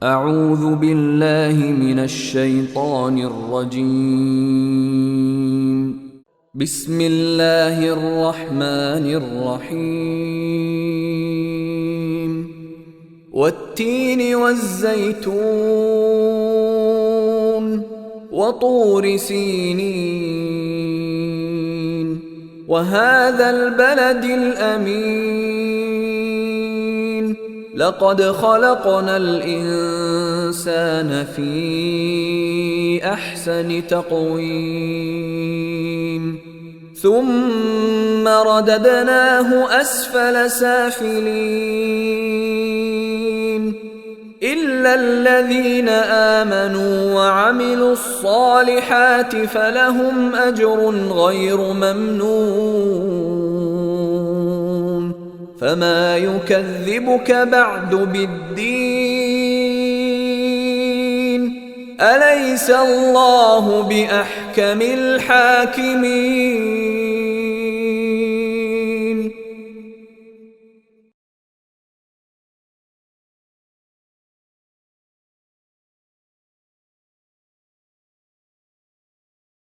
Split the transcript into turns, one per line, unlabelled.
أعوذ بالله من الشيطان الرجيم. بسم الله الرحمن الرحيم. والتين والزيتون وطور سينين وهذا البلد الأمين لقد خلقنا الإنسان في أحسن تقويم ثم رددناه أسفل سافلين إلا الذين آمنوا وعملوا الصالحات فلهم أجر غير ممنون فما يكذبك بعد بالدين أليس الله بأحكم الحاكمين